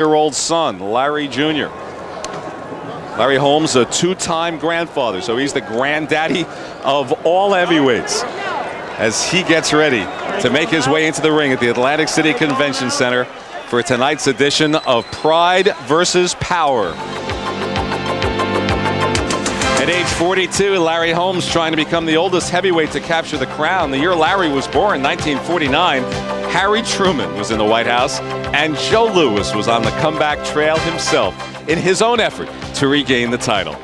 year-old son, Larry Jr. Larry Holmes, a two-time grandfather, so he's the granddaddy of all heavyweights as he gets ready to make his way into the ring at the Atlantic City Convention Center for tonight's edition of Pride versus Power. At age 42, Larry Holmes trying to become the oldest heavyweight to capture the crown. The year Larry was born, 1949, Harry Truman was in the White House, and Joe Louis was on the comeback trail himself in his own effort to regain the title.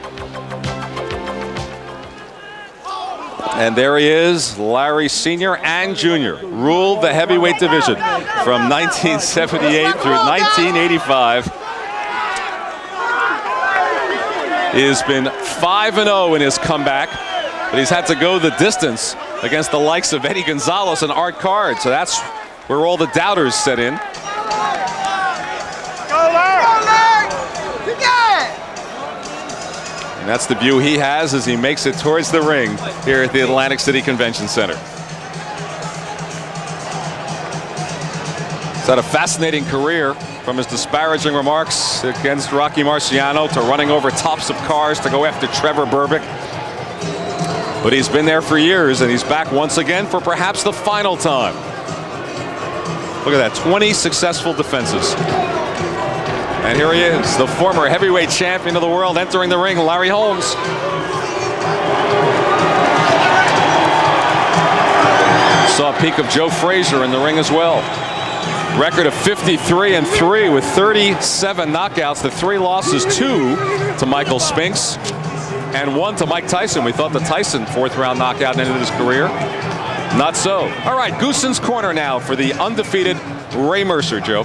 And there he is, Larry Sr. and Jr. ruled the heavyweight division from 1978 through 1985. He has been 5-0 in his comeback, but he's had to go the distance against the likes of Eddie Gonzalez and Art Card. So that's where all the doubters set in. And that's the view he has as he makes it towards the ring here at the Atlantic City Convention Center. He's had a fascinating career, from his disparaging remarks against Rocky Marciano to running over tops of cars to go after Trevor Berbick. But he's been there for years, and he's back once again for perhaps the final time. Look at that, 20 successful defenses. And here he is, the former heavyweight champion of the world, entering the ring, Larry Holmes. Saw a peek of Joe Frazier in the ring as well. Record of 53-3 with 37 knockouts. The 3 losses, 2 to Michael Spinks and 1 to Mike Tyson. We thought the Tyson 4th-round knockout ended his career. Not so. All right, Gooson's Corner now for the undefeated Ray Mercer, Joe.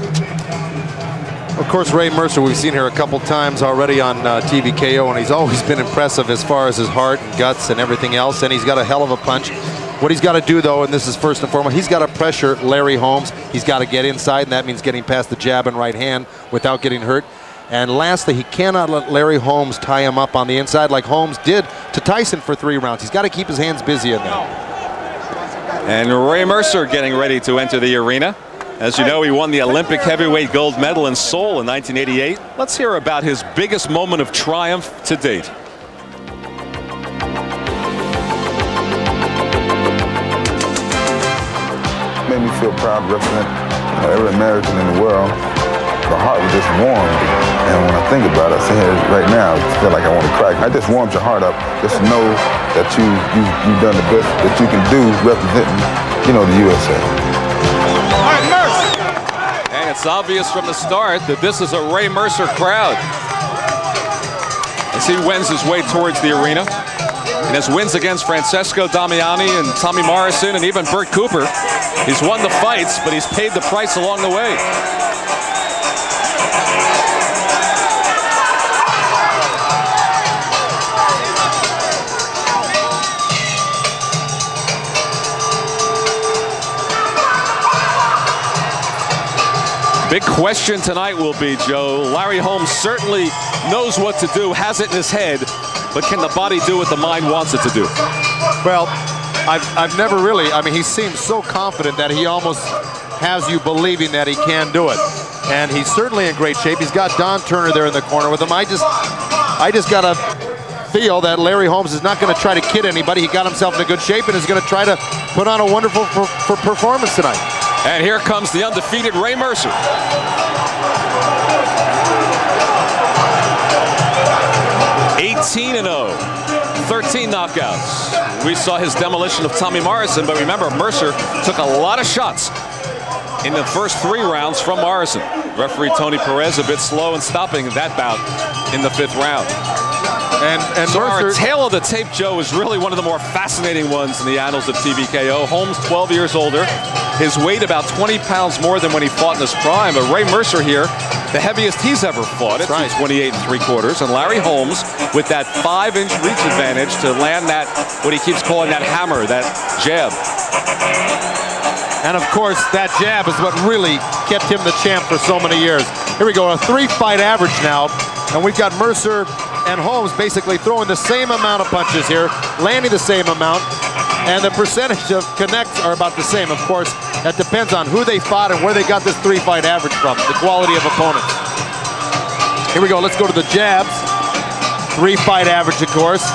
Of course, Ray Mercer, we've seen here a couple times already on TVKO, and he's always been impressive as far as his heart and guts and everything else, and he's got a hell of a punch. What he's got to do, though, and this is first and foremost, he's got to pressure Larry Holmes. He's got to get inside, and that means getting past the jab and right hand without getting hurt. And lastly, he cannot let Larry Holmes tie him up on the inside like Holmes did to Tyson for 3 rounds. He's got to keep his hands busy in there. And Ray Mercer getting ready to enter the arena. As you know, he won the Olympic heavyweight gold medal in Seoul in 1988. Let's hear about his biggest moment of triumph to date. Made me feel proud to represent every American in the world. The heart was just warmed, and when I think about it, I sit here right now, I feel like I want to cry. I just warms your heart up just to know that you've done the best that you can do representing, the USA. All right, Mercer. And it's obvious from the start that this is a Ray Mercer crowd as he wends his way towards the arena. In his wins against Francesco Damiani and Tommy Morrison and even Burt Cooper, he's won the fights, but he's paid the price along the way. Big question tonight will be, Joe, Larry Holmes certainly knows what to do, has it in his head, but can the body do what the mind wants it to do? Well, I've never really, he seems so confident that he almost has you believing that he can do it. And he's certainly in great shape. He's got Don Turner there in the corner with him. I just got to feel that Larry Holmes is not going to try to kid anybody. He got himself in a good shape and is going to try to put on a wonderful performance tonight. And here comes the undefeated Ray Mercer. 18-0, 13 knockouts. We saw his demolition of Tommy Morrison, but remember, Mercer took a lot of shots in the first 3 rounds from Morrison. Referee Tony Perez a bit slow in stopping that bout in the 5th round. And so Mercer, our tale of the tape, Joe, is really one of the more fascinating ones in the annals of TVKO. Holmes, 12 years older. His weight about 20 pounds more than when he fought in his prime. But Ray Mercer here, the heaviest he's ever fought at 28 3/4. And Larry Holmes with that 5-inch reach advantage to land that, what he keeps calling that hammer, that jab. And of course, that jab is what really kept him the champ for so many years. Here we go, a 3-fight average now. And we've got Mercer and Holmes basically throwing the same amount of punches here, landing the same amount, and the percentage of connects are about the same. Of course, that depends on who they fought and where they got this 3-fight average from, the quality of opponents. Here we go. Let's go to the jabs. 3-fight average, of course.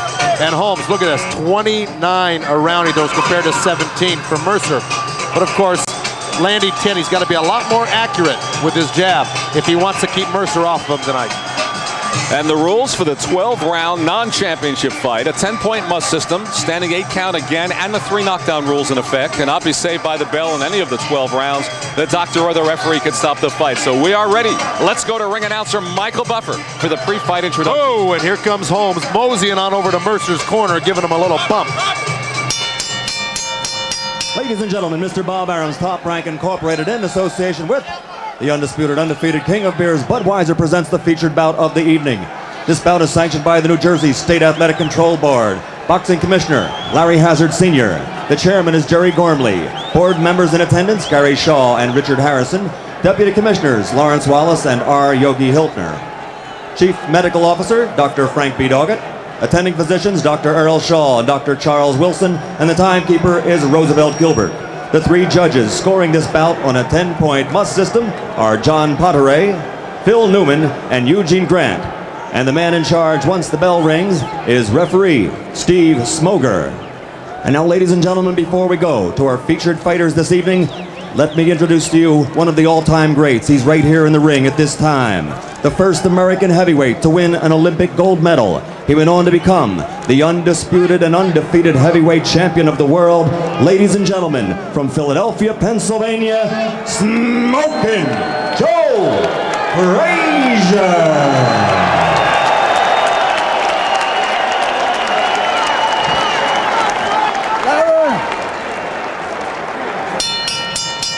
And Holmes, look at this. 29 around he throws compared to 17 for Mercer. But of course, landing 10, he's got to be a lot more accurate with his jab if he wants to keep Mercer off of him tonight. And the rules for the 12-round non-championship fight, a 10-point must system, standing 8 count again, and the 3 knockdown rules in effect. Cannot be saved by the bell in any of the 12 rounds. The doctor or the referee can stop the fight. So we are ready. Let's go to ring announcer Michael Buffer for the pre-fight introduction. Oh, and here comes Holmes moseying on over to Mercer's corner, giving him a little bump. Ladies and gentlemen, Mr. Bob Arum's Top Rank Incorporated in association with the undisputed, undefeated king of beers, Budweiser, presents the featured bout of the evening. This bout is sanctioned by the New Jersey State Athletic Control Board. Boxing Commissioner Larry Hazard Sr. The chairman is Jerry Gormley. Board members in attendance, Gary Shaw and Richard Harrison. Deputy Commissioners Lawrence Wallace and R. Yogi Hiltner. Chief Medical Officer Dr. Frank B. Doggett. Attending physicians Dr. Earl Shaw and Dr. Charles Wilson. And the timekeeper is Roosevelt Gilbert. The 3 judges scoring this bout on a 10-point must system are John Poturaj, Phil Newman, and Eugene Grant. And the man in charge once the bell rings is referee Steve Smoger. And now, ladies and gentlemen, before we go to our featured fighters this evening, let me introduce to you one of the all-time greats. He's right here in the ring at this time. The first American heavyweight to win an Olympic gold medal. He went on to become the undisputed and undefeated heavyweight champion of the world. Ladies and gentlemen, from Philadelphia, Pennsylvania, Smoking Joe Frazier.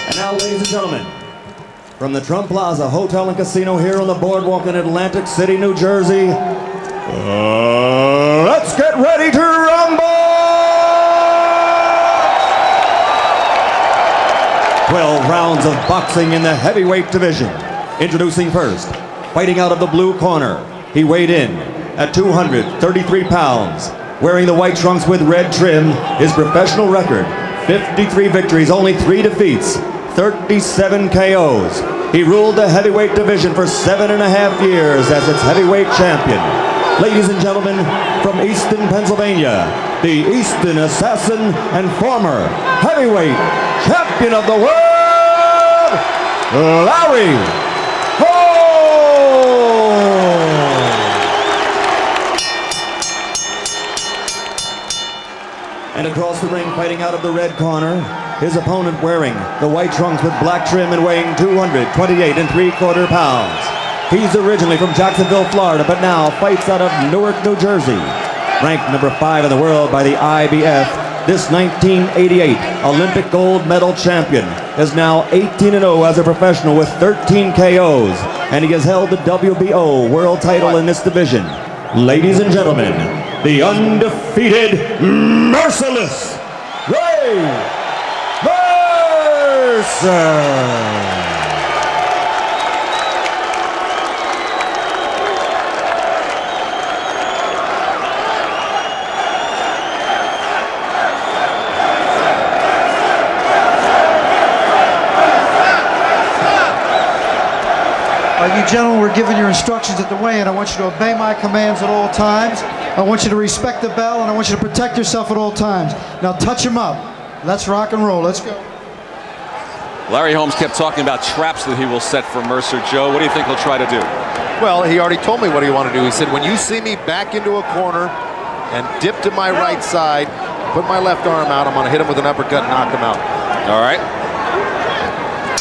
And now, ladies and gentlemen, from the Trump Plaza Hotel and Casino here on the boardwalk in Atlantic City, New Jersey, let's get ready to rumble! 12 rounds of boxing in the heavyweight division. Introducing first, fighting out of the blue corner. He weighed in at 233 pounds. Wearing the white trunks with red trim, his professional record, 53 victories, only 3 defeats, 37 KOs. He ruled the heavyweight division for 7.5 years as its heavyweight champion. Ladies and gentlemen, from Easton, Pennsylvania, the Easton Assassin and former heavyweight champion of the world, Larry Holmes! And across the ring, fighting out of the red corner, his opponent wearing the white trunks with black trim and weighing 228 3/4 pounds. He's originally from Jacksonville, Florida, but now fights out of Newark, New Jersey. Ranked number 5 in the world by the IBF, this 1988 Olympic gold medal champion is now 18-0 as a professional with 13 KOs, and he has held the WBO world title in this division. Ladies and gentlemen, the undefeated, merciless Ray Mercer. You gentlemen were given your instructions at the weigh-in. I want you to obey my commands at all times. I want you to respect the bell, and I want you to protect yourself at all times. Now touch him up. Let's rock and roll. Let's go. Larry Holmes kept talking about traps that he will set for Mercer. Joe, what do you think he'll try to do? Well, he already told me what he wanted to do. He said, when you see me back into a corner and dip to my right side, put my left arm out, I'm going to hit him with an uppercut and knock him out. All right.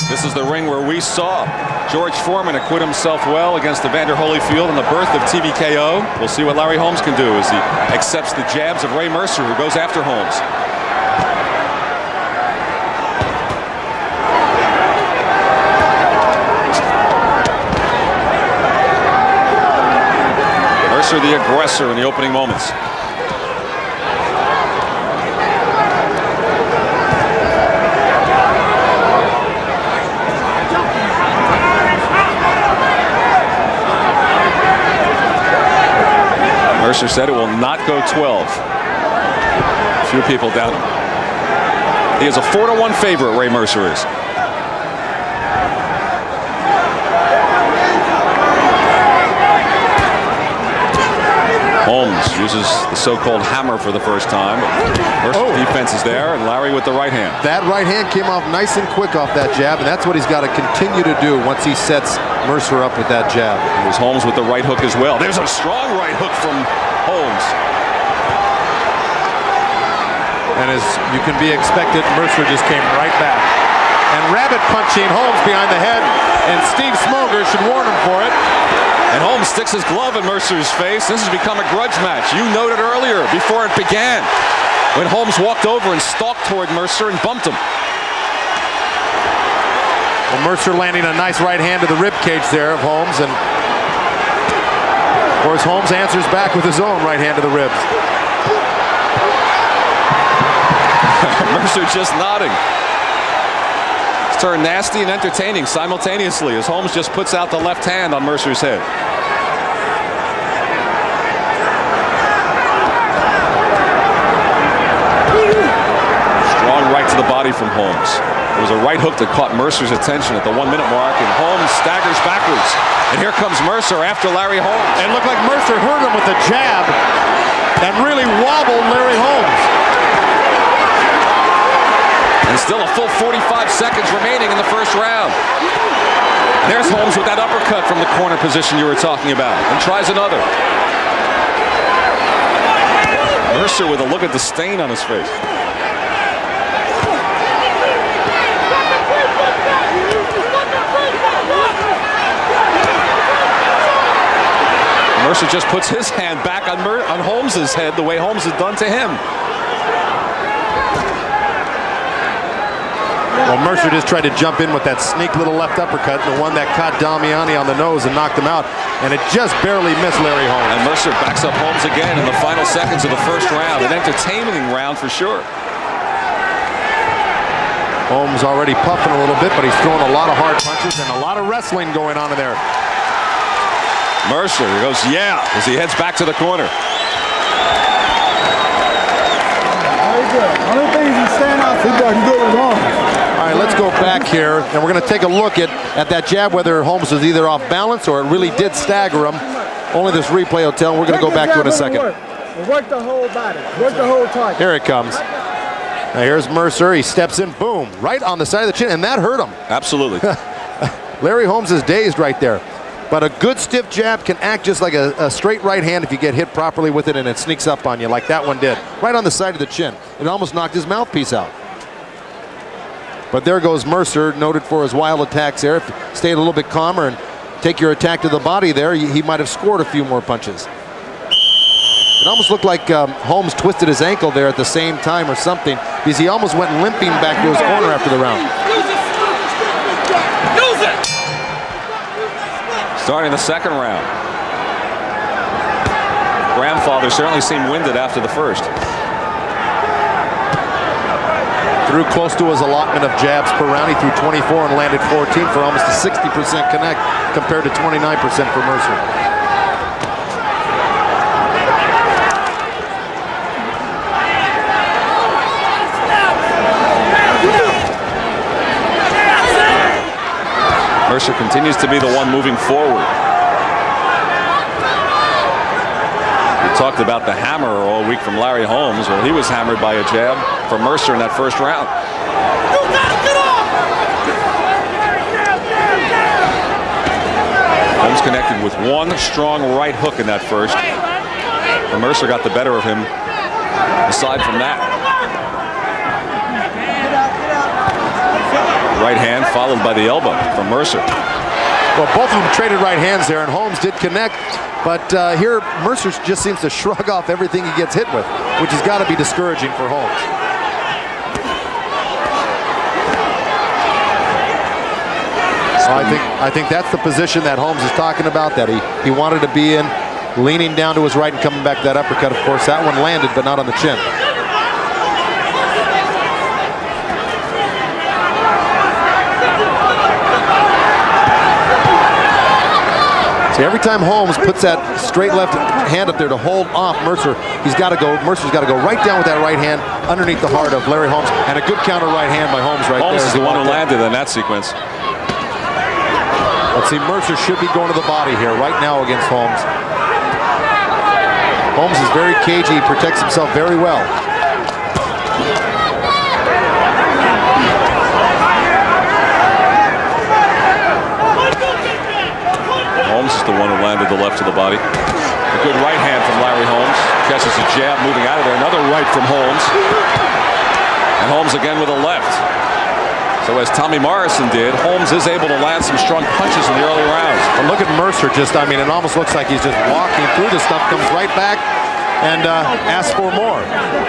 This is the ring where we saw George Foreman acquit himself well against Evander Holyfield in the birth of TVKO. We'll see what Larry Holmes can do as he accepts the jabs of Ray Mercer, who goes after Holmes. Mercer the aggressor in the opening moments. Mercer said it will not go 12. Few people doubt him. He is a 4-1 favorite, Ray Mercer is. Holmes uses the so-called hammer for the first time. Mercer's defense is there, and Larry with the right hand. That right hand came off nice and quick off that jab, and that's what he's got to continue to do once he sets Mercer up with that jab. There's Holmes with the right hook as well. There's a strong right hook from Holmes. And as you can be expected, Mercer just came right back. And rabbit punching Holmes behind the head, and Steve Smoger should warn him for it. And Holmes sticks his glove in Mercer's face. This has become a grudge match. You noted earlier, before it began, when Holmes walked over and stalked toward Mercer and bumped him. Well, Mercer landing a nice right hand to the rib cage there of Holmes, and of course Holmes answers back with his own right hand to the ribs. Mercer just nodding. It's turned nasty and entertaining simultaneously as Holmes just puts out the left hand on Mercer's head. Strong right to the body from Holmes. There was a right hook that caught Mercer's attention at the 1 minute mark, and Holmes staggers backwards. And here comes Mercer after Larry Holmes. It looked like Mercer hurt him with a jab and really wobbled Larry Holmes. And still a full 45 seconds remaining in the first round. And there's Holmes with that uppercut from the corner position you were talking about, and tries another. Mercer with a look at the stain on his face. Mercer just puts his hand back on Holmes's head the way Holmes has done to him. Well, Mercer just tried to jump in with that sneak little left uppercut, the one that caught Damiani on the nose and knocked him out, and it just barely missed Larry Holmes. And Mercer backs up Holmes again in the final seconds of the first round. An entertaining round for sure. Holmes already puffing a little bit, but he's throwing a lot of hard punches and a lot of wrestling going on in there. Mercer goes, yeah, as he heads back to the corner. Very good. Only thing is stand out. He doesn't do it wrong. All right, let's go back here, and we're going to take a look at that jab, whether Holmes was either off balance or it really did stagger him. Only this replay will tell. We're going to go back to it in a second. Work the whole body. Work the whole target. Here it comes. Now here's Mercer. He steps in, boom, right on the side of the chin, and that hurt him. Absolutely. Larry Holmes is dazed right there. But a good stiff jab can act just like a straight right hand if you get hit properly with it and it sneaks up on you like that one did. Right on the side of the chin. It almost knocked his mouthpiece out. But there goes Mercer, noted for his wild attacks there. If you stayed a little bit calmer and take your attack to the body there, he might have scored a few more punches. It almost looked like Holmes twisted his ankle there at the same time or something, because he almost went limping back to his corner after the round. Starting the second round. Grandfather certainly seemed winded after the first. Threw close to his allotment of jabs per round. He threw 24 and landed 14 for almost a 60% connect compared to 29% for Mercer. Mercer continues to be the one moving forward. We talked about the hammer all week from Larry Holmes. Well, he was hammered by a jab from Mercer in that first round. Holmes connected with one strong right hook in that first. And Mercer got the better of him aside from that. Right hand followed by the elbow from Mercer. Well, both of them traded right hands there, and Holmes did connect. But here, Mercer just seems to shrug off everything he gets hit with, which has got to be discouraging for Holmes. So I think that's the position that Holmes is talking about, that he wanted to be in, leaning down to his right and coming back to that uppercut. Of course, that one landed, but not on the chin. Every time Holmes puts that straight left hand up there to hold off Mercer, Mercer's got to go right down with that right hand underneath the heart of Larry Holmes, and a good counter right hand by Holmes right there. Holmes is the one who landed in that sequence. Let's see, Mercer should be going to the body here right now against Holmes. Holmes is very cagey. He protects himself very well. Holmes is the one who landed the left to the body. A good right hand from Larry Holmes. Catches a jab moving out of there. Another right from Holmes. And Holmes again with a left. So as Tommy Morrison did, Holmes is able to land some strong punches in the early rounds. And look at Mercer just, I mean, it almost looks like he's just walking through the stuff, comes right back and asks for more.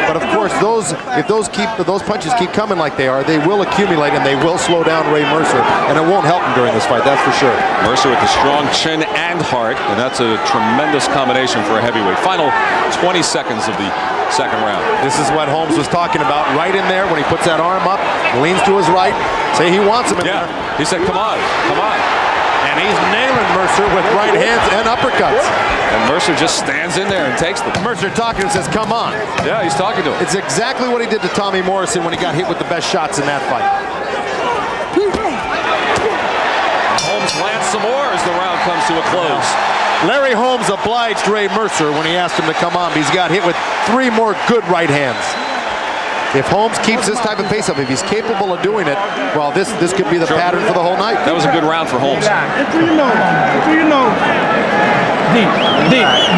But of course, if those punches keep coming like they are, they will accumulate and they will slow down Ray Mercer, and it won't help him during this fight, that's for sure. Mercer with the strong chin and heart, and that's a tremendous combination for a heavyweight. Final 20 seconds of the second round. This is what Holmes was talking about right in there when he puts that arm up, leans to his right, say he wants him in there. He said, come on, come on. And he's nailing Mercer with right hands and uppercuts. And Mercer just stands in there and takes them. Mercer talking and says, come on. Yeah, he's talking to him. It's exactly what he did to Tommy Morrison when he got hit with the best shots in that fight. Holmes lands some more as the round comes to a close. Larry Holmes obliged Ray Mercer when he asked him to come on. He's got hit with 3 more good right hands. If Holmes keeps this type of pace up, if he's capable of doing it, well, this could be the pattern for the whole night. That was a good round for Holmes. Deep.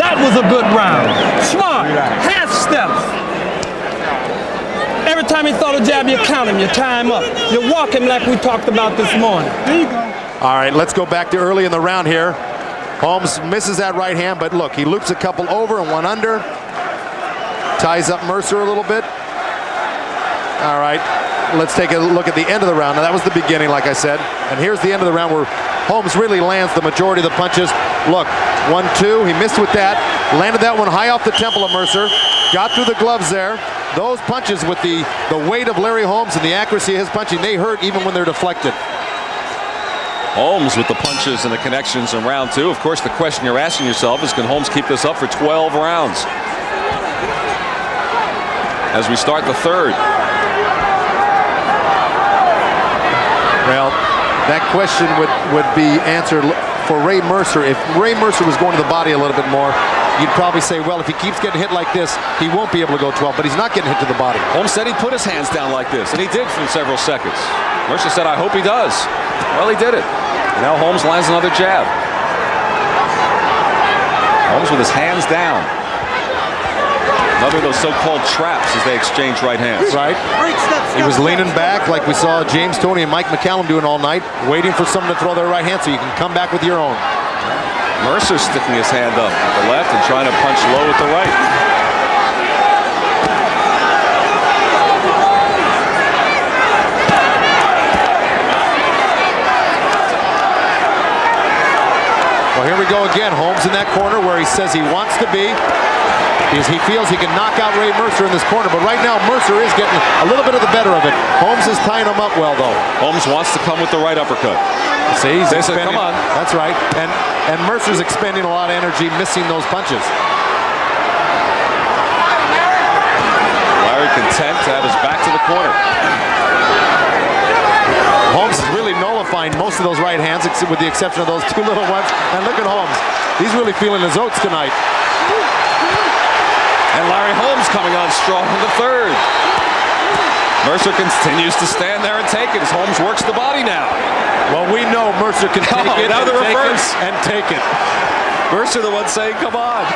That was a good round. Smart. Half steps. Every time he throw a jab, you count him, you tie him up. You walk him like we talked about this morning. There you go. All right, let's go back to early in the round here. Holmes misses that right hand, but look, he loops a couple over and one under. Ties up Mercer a little bit. All right, let's take a look at the end of the round. Now, that was the beginning, like I said. And here's the end of the round where Holmes really lands the majority of the punches. Look, 1-2, he missed with that. Landed that one high off the temple of Mercer. Got through the gloves there. Those punches with the weight of Larry Holmes and the accuracy of his punching, they hurt even when they're deflected. Holmes with the punches and the connections in round 2. Of course, the question you're asking yourself is, can Holmes keep this up for 12 rounds? As we start the third. Well, that question would be answered for Ray Mercer. If Ray Mercer was going to the body a little bit more, you'd probably say, well, if he keeps getting hit like this, he won't be able to go 12, but he's not getting hit to the body. Holmes said he'd put his hands down like this, and he did for several seconds. Mercer said, I hope he does. Well, he did it. And now Holmes lands another jab. Holmes with his hands down. Another of those so-called traps as they exchange right hands. Right. He was leaning back like we saw James Toney and Mike McCallum doing all night, waiting for someone to throw their right hand so you can come back with your own. Mercer sticking his hand up with the left and trying to punch low with the right. Well, here we go again. Holmes in that corner where he says he wants to be. Because he feels he can knock out Ray Mercer in this corner. But right now, Mercer is getting a little bit of the better of it. Holmes is tying him up well, though. Holmes wants to come with the right uppercut. See, he's said, expending, come on. That's right. And Mercer's expending a lot of energy, missing those punches. Larry content to have his back to the corner. Holmes is really nullifying most of those right hands, with the exception of those 2 little ones. And look at Holmes. He's really feeling his oats tonight. And Larry Holmes coming on strong in the third. Mercer continues to stand there and take it as Holmes works the body now. Well, we know Mercer can take it, now the reverse. and take it. Mercer the one saying, come on.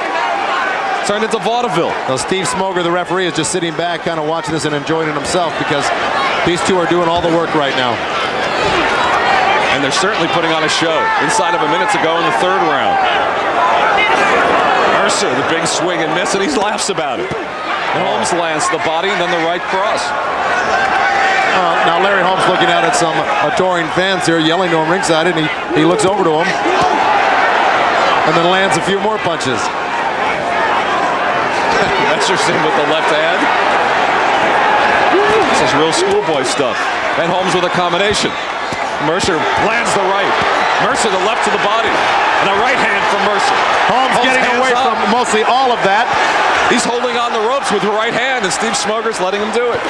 Turned into vaudeville. Now, Steve Smoger, the referee, is just sitting back kind of watching this and enjoying it himself because these two are doing all the work right now. And they're certainly putting on a show inside of a minute to go in the third round. Mercer, the big swing and miss, and he laughs about it. And Holmes lands the body and then the right cross. Now Larry Holmes looking out at some adoring fans here, yelling to him ringside, and he looks over to him and then lands a few more punches. Mercer's in with the left hand. This is real schoolboy stuff. And Holmes with a combination. Mercer lands the right. Mercer the left to the body. And a right hand from Mercer. Holmes getting away from mostly all of that. He's holding on the ropes with the right hand, and Steve Smoger's letting him do it.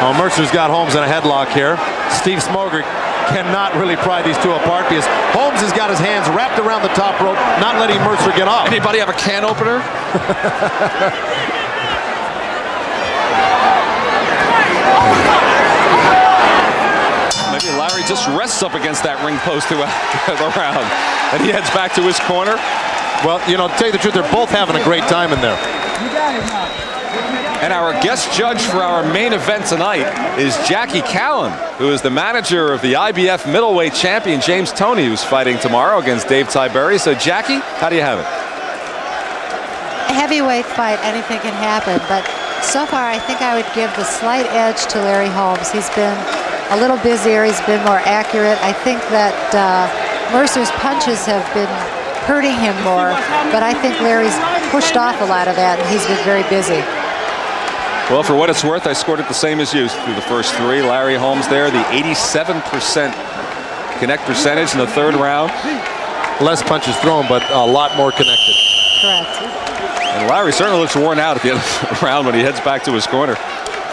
Oh, Mercer's got Holmes in a headlock here. Steve Smoger cannot really pry these two apart because Holmes has got his hands wrapped around the top rope, not letting Mercer get off. Anybody have a can opener? Maybe Larry just rests up against that ring post throughout the round, and he heads back to his corner. Well, you know, to tell you the truth, they're both having a great time in there. And our guest judge for our main event tonight is Jackie Callan, who is the manager of the IBF middleweight champion James Toney, who's fighting tomorrow against Dave Tiberi. So, Jackie, how do you have it? A heavyweight fight, anything can happen, but so far I think I would give the slight edge to Larry Holmes. He's been a little busier, he's been more accurate. I think that Mercer's punches have been hurting him more, but I think Larry's pushed off a lot of that, and he's been very busy. Well, for what it's worth, I scored it the same as you through the first three. Larry Holmes there, the 87% connect percentage in the third round. Less punches thrown, but a lot more connected. Correct. And Larry certainly looks worn out at the end of the round when he heads back to his corner.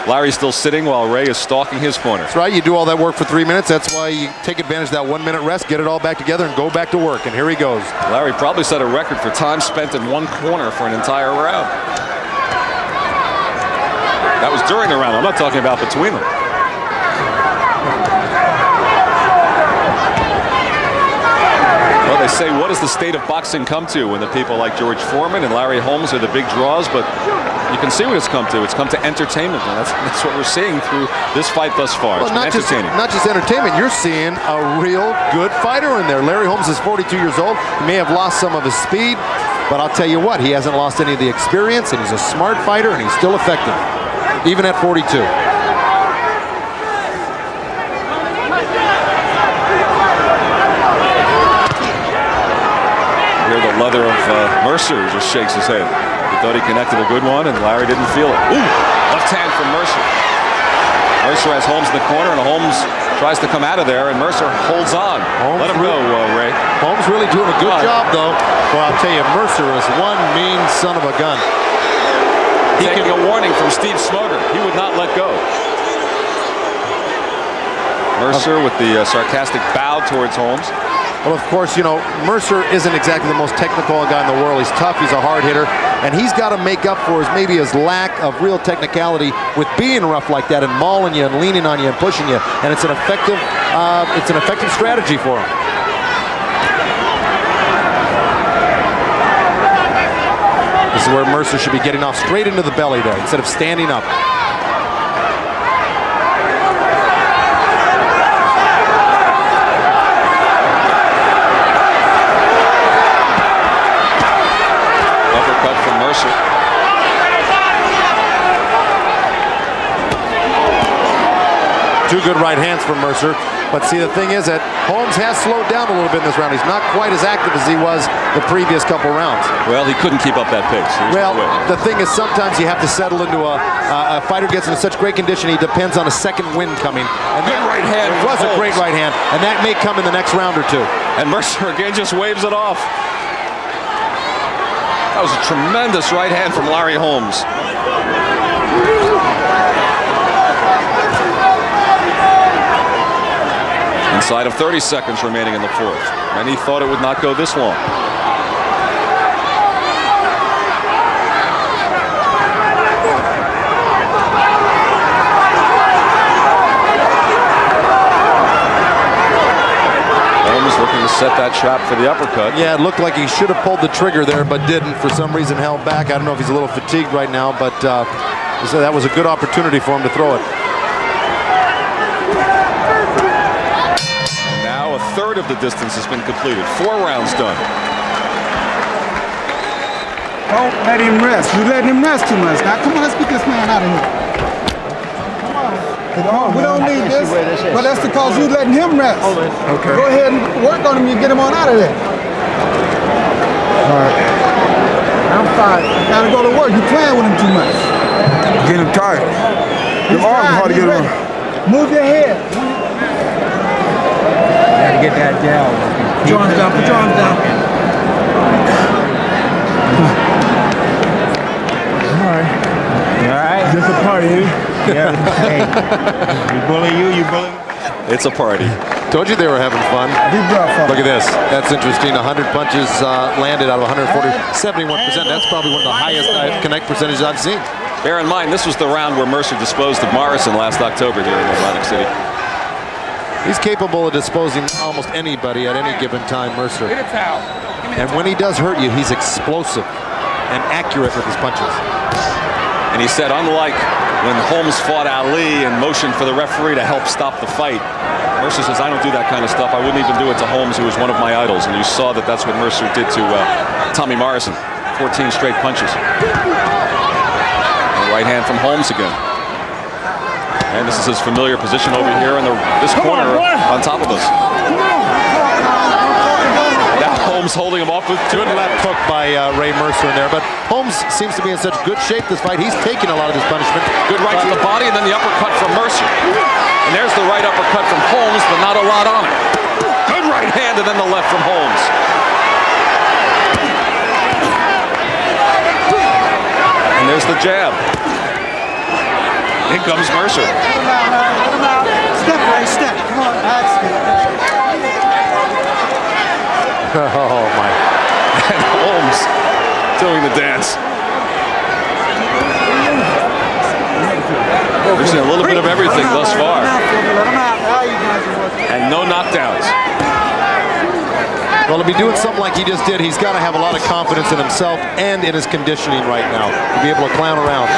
Larry's still sitting while Ray is stalking his corner. That's right. You do all that work for 3 minutes. That's why you take advantage of that 1 minute rest, get it all back together, and go back to work. And here he goes. Larry probably set a record for time spent in one corner for an entire round. That was during the round. I'm not talking about between them. Well, they say, what does the state of boxing come to when the people like George Foreman and Larry Holmes are the big draws? But you can see what it's come to. It's come to entertainment, and that's what we're seeing through this fight thus far. Well, it's entertaining. Not just entertainment. You're seeing a real good fighter in there. Larry Holmes is 42 years old. He may have lost some of his speed, but I'll tell you what, he hasn't lost any of the experience, and he's a smart fighter, and he's still effective, even at 42. Here the leather of Mercer just shakes his head. He thought he connected a good one, and Larry didn't feel it. Ooh, left hand from Mercer. Mercer has Holmes in the corner, and Holmes tries to come out of there, and Mercer holds on. Let him go, Ray. Holmes really doing a good job, though. Well, I'll tell you, Mercer is one mean son of a gun. Taking a warning from Steve Smoger. He would not let go. Mercer with the sarcastic bow towards Holmes. Well, of course, you know, Mercer isn't exactly the most technical guy in the world. He's tough, he's a hard hitter, and he's got to make up for his lack of real technicality with being rough like that and mauling you and leaning on you and pushing you. And it's an effective strategy for him. This is where Mercer should be getting off straight into the belly there instead of standing up. Uppercut from Mercer. Two good right hands from Mercer. But see, the thing is that Holmes has slowed down a little bit in this round. He's not quite as active as he was the previous couple rounds. Well, he couldn't keep up that pace. Well, the thing is sometimes you have to settle into a fighter gets into such great condition, he depends on a second wind coming. And good right hand. It was a great right hand, and that may come in the next round or two. And Mercer again just waves it off. That was a tremendous right hand from Larry Holmes. Inside of 30 seconds remaining in the fourth. Many thought it would not go this long. Holmes looking to set that trap for the uppercut. Yeah, it looked like he should have pulled the trigger there, but didn't. For some reason held back. I don't know if he's a little fatigued right now, but so that was a good opportunity for him to throw it. A third of the distance has been completed. 4 rounds done. Don't let him rest. You letting him rest too much. Now, come on, let's get this man out of here. Come on. We don't need this. But that's because you letting him rest. Okay. Go ahead and work on him. You get him on out of there. All right. I'm fine. You gotta go to work. You playing with him too much. Get him tired. Your arm's hard to get him. Move your head. Gotta get that down. Put your arms down. Put your arms down. All right. You all right? Just a party, eh? Yeah. Hey, you bully you bully me. It's a party. Told you they were having fun. Deep breath. Look at this. That's interesting. 100 punches landed out of 140. 71%. That's probably one of the highest connect percentages I've seen. Bear in mind, this was the round where Mercer disposed of Morrison last October here in Atlantic City. He's capable of disposing almost anybody at any given time, Mercer. And when he does hurt you, he's explosive and accurate with his punches. And he said, unlike when Holmes fought Ali and motioned for the referee to help stop the fight, Mercer says, I don't do that kind of stuff. I wouldn't even do it to Holmes, who was one of my idols. And you saw that that's what Mercer did to Tommy Morrison. 14 straight punches. And right hand from Holmes again. And this is his familiar position over here in this corner on top of us. Now Holmes holding him off with good left hook by Ray Mercer in there. But Holmes seems to be in such good shape this fight. He's taking a lot of this punishment. Good right to the body, and then the uppercut from Mercer. And there's the right uppercut from Holmes, but not a lot on it. Good right hand, and then the left from Holmes. And there's the jab. In comes Mercer. Let him out. Step, Ray, step. Come on. That's good. Oh, my. And Holmes doing the dance. We've seen a little bit of everything thus far. And no knockdowns. Well, to be doing something like he just did, he's got to have a lot of confidence in himself and in his conditioning right now to be able to clown around.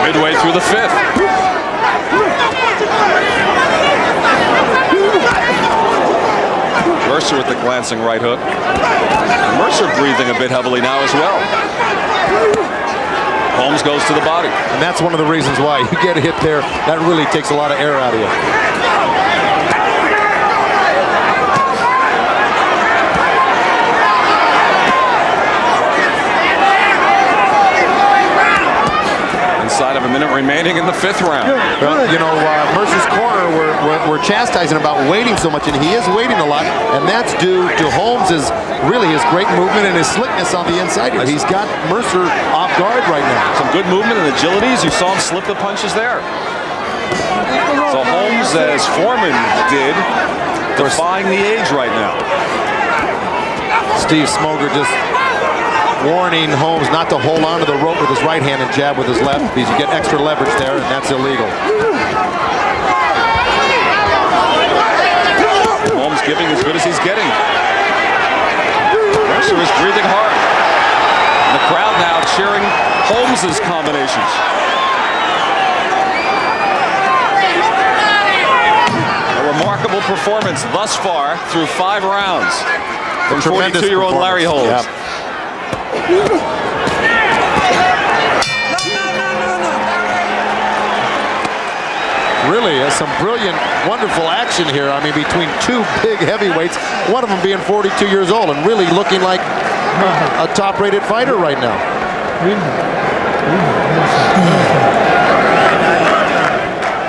Midway through the fifth. Mercer with the glancing right hook. Mercer breathing a bit heavily now as well. Holmes goes to the body. And that's one of the reasons why you get a hit there. That really takes a lot of air out of you. Inside of a minute remaining in the fifth round. Well, you know, Mercer's corner, we're chastising about waiting so much, and he is waiting a lot, and that's due to Holmes' really his great movement and his slickness on the inside here. He's got Mercer off guard right now. Some good movement and agilities. You saw him slip the punches there. So Holmes, as Foreman did, defying the age right now. Steve Smoger just warning Holmes not to hold on to the rope with his right hand and jab with his left, because you get extra leverage there, and that's illegal. Holmes giving as good as he's getting. Mercer is breathing hard. And the crowd now cheering Holmes's combinations. A remarkable performance thus far through 5 rounds from 42-year-old Larry Holmes. Yep. Really, some brilliant, wonderful action here. I mean, between two big heavyweights, one of them being 42 years old and really looking like a top-rated fighter right now.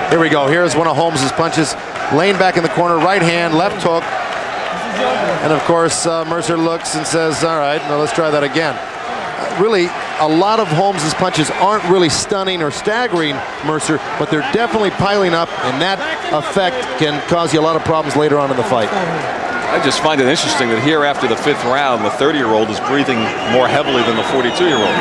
Here we go. Here's one of Holmes' punches. Laying back in the corner, right hand, left hook. And of course, Mercer looks and says, all right, now let's try that again. Really, a lot of Holmes' punches aren't really stunning or staggering Mercer, but they're definitely piling up, and that effect can cause you a lot of problems later on in the fight. I just find it interesting that here after the 5th round, the 30-year-old is breathing more heavily than the 42-year-old.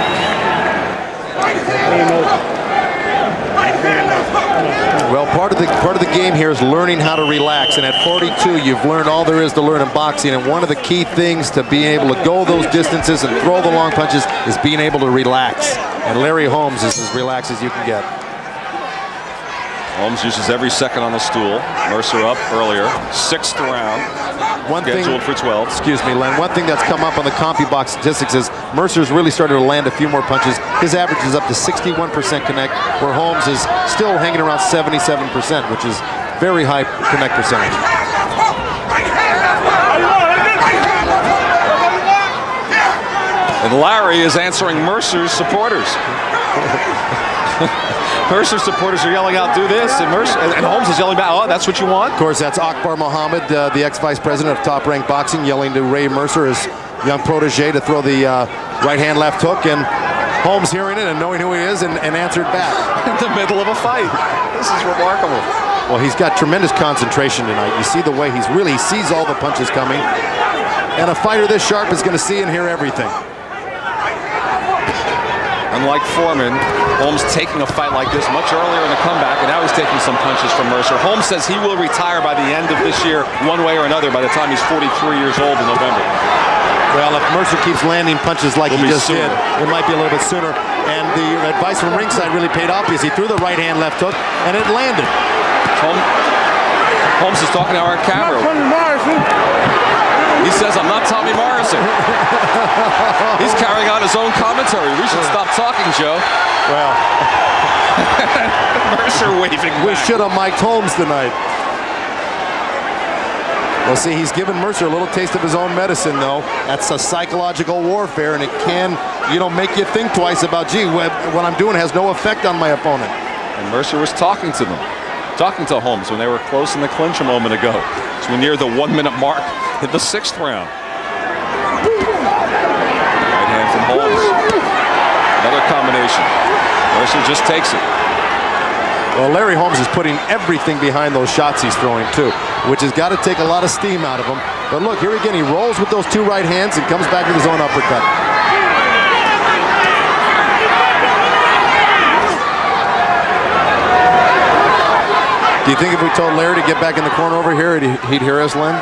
Well, part of the game here is learning how to relax, and at 42 you've learned all there is to learn in boxing, and one of the key things to being able to go those distances and throw the long punches is being able to relax, and Larry Holmes is as relaxed as you can get. Holmes uses every second on the stool. Mercer up earlier. 6th round. Scheduled for 12. Excuse me, Len. One thing that's come up on the CompuBox statistics is Mercer's really started to land a few more punches. His average is up to 61% connect, where Holmes is still hanging around 77%, which is very high connect percentage. And Larry is answering Mercer's supporters. Mercer's supporters are yelling out, do this, and Holmes is yelling back, oh, that's what you want? Of course, that's Akbar Muhammad, the ex-vice president of Top Rank Boxing, yelling to Ray Mercer, his young protege, to throw the right hand, left hook, and Holmes hearing it and knowing who he is and answered back. In the middle of a fight. This is remarkable. Well, he's got tremendous concentration tonight. You see the way he sees all the punches coming. And a fighter this sharp is going to see and hear everything. Unlike Foreman, Holmes taking a fight like this much earlier in the comeback, and now he's taking some punches from Mercer. Holmes says he will retire by the end of this year, one way or another, by the time he's 43 years old in November. Well, if Mercer keeps landing punches like he just did, it might be a little bit sooner. And the advice from ringside really paid off because he threw the right hand, left hook, and it landed. Holmes is talking to our camera. He says, I'm not Tommy Morrison. He's carrying on his own commentary. We should stop talking, Joe. Well, Mercer waving back. We should have mic'd Holmes tonight. Well, see, he's given Mercer a little taste of his own medicine, though. That's a psychological warfare, and it can, make you think twice about, gee, what I'm doing has no effect on my opponent. And Mercer was talking to Holmes when they were close in the clinch a moment ago. As we near the 1 minute mark in the 6th round. Right hand from Holmes. Another combination. Mercer just takes it. Well, Larry Holmes is putting everything behind those shots he's throwing, too, which has got to take a lot of steam out of him. But look, here again, he rolls with those 2 right hands and comes back with his own uppercut. Do you think if we told Larry to get back in the corner over here, he'd hear us, Len,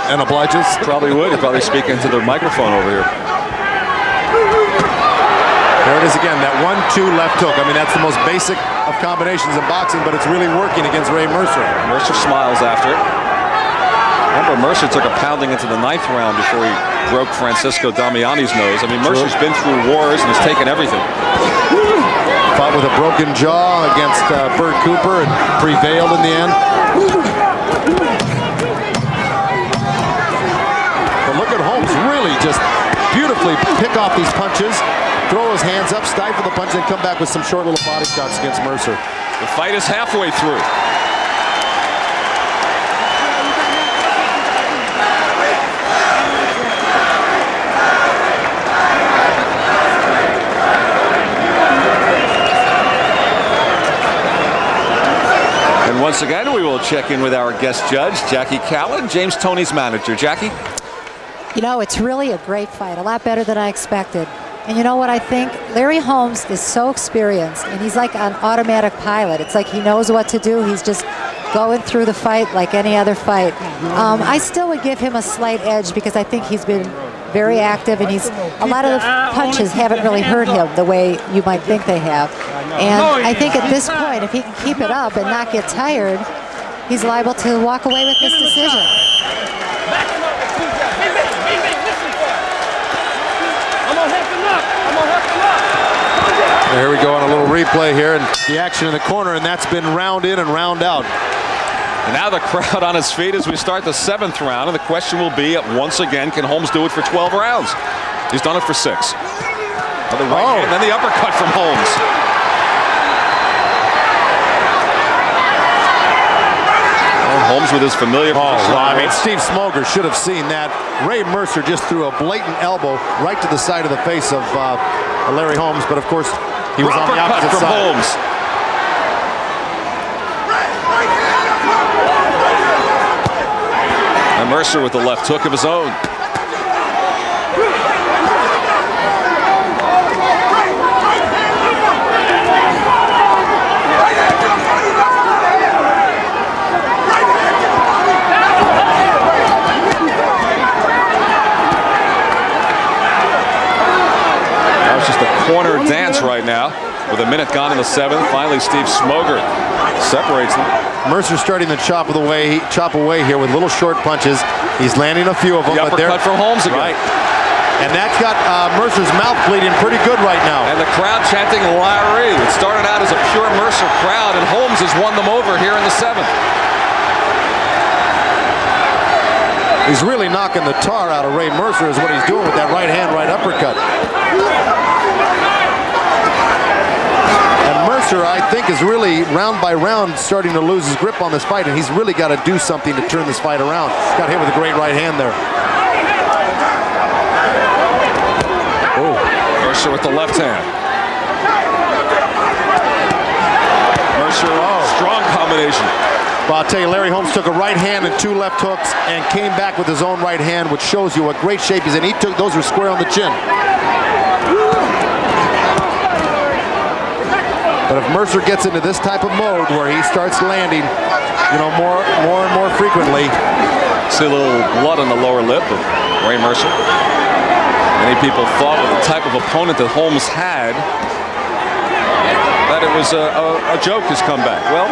and oblige us? Probably would. He'd probably speak into the microphone over here. There it is again, that 1-2 left hook. I mean, that's the most basic of combinations in boxing, but it's really working against Ray Mercer. Mercer smiles after it. Remember, Mercer took a pounding into the 9th round before he broke Francesco Damiani's nose. I mean, Mercer's been through wars and has taken everything. Fought with a broken jaw against Bert Cooper and prevailed in the end. But look at Holmes really just beautifully pick off these punches, throw his hands up, stifle the punch, and come back with some short little body shots against Mercer. The fight is halfway through. And once again, we will check in with our guest judge, Jackie Callan, James Toney's manager. Jackie? It's really a great fight, a lot better than I expected. And you know what I think? Larry Holmes is so experienced, and he's like an automatic pilot. It's like he knows what to do. He's just going through the fight like any other fight. I still would give him a slight edge because I think he's been very active, and a lot of the punches haven't really hurt him the way you might think they have. And I think at this point, if he can keep it up and not get tired, he's liable to walk away with this decision. Here we go on a little replay here, and the action in the corner, and that's been round in and round out. And now the crowd on his feet as we start the 7th round, and the question will be, once again, can Holmes do it for 12 rounds? He's done it for 6. Another right hand, then the uppercut from Holmes. Holmes with his familiar position. I mean, Steve Smoger should have seen that. Ray Mercer just threw a blatant elbow right to the side of the face of Larry Holmes, but of course he was on the opposite from side. Holmes. And Mercer with the left hook of his own. Corner dance right now with a minute gone in the 7th. Finally, Steve Smoger separates them. Mercer's starting to chop away here with little short punches. He's landing a few of them. The uppercut from Holmes again. Right. And that's got Mercer's mouth bleeding pretty good right now. And the crowd chanting Larry. It started out as a pure Mercer crowd, and Holmes has won them over here in the 7th. He's really knocking the tar out of Ray Mercer is what he's doing with that right hand, right uppercut. And Mercer, I think, is really round by round starting to lose his grip on this fight, and he's really got to do something to turn this fight around. Got hit with a great right hand there. Oh, Mercer with the left hand. Well, I'll tell you, Larry Holmes took a right hand and 2 left hooks and came back with his own right hand, which shows you what great shape he's in. He took those were square on the chin. But if Mercer gets into this type of mode where he starts landing, you know, more and more frequently. See a little blood on the lower lip of Ray Mercer. Many people thought with the type of opponent that Holmes had that it was a joke, his comeback. Well,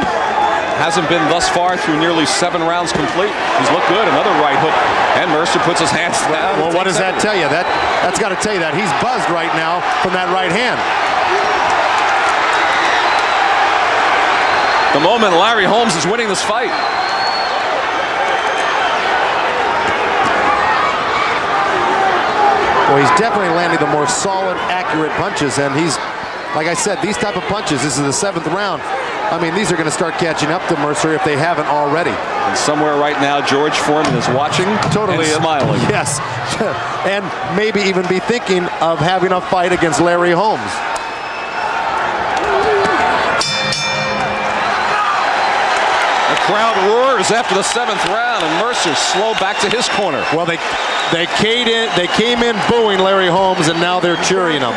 hasn't been thus far through nearly 7 rounds complete. He's looked good. Another right hook, and Mercer puts his hands down. Well, what does that tell you? That's got to tell you that he's buzzed right now from that right hand. The moment Larry Holmes is winning this fight. Well, he's definitely landing the more solid, accurate punches, and he's, like I said, these type of punches, this is the 7th round. I mean, these are going to start catching up to Mercer if they haven't already. And somewhere right now, George Foreman is watching and smiling. Yes, and maybe even be thinking of having a fight against Larry Holmes. The crowd roars after the 7th round, and Mercer slow back to his corner. Well, they came in booing Larry Holmes, and now they're cheering him.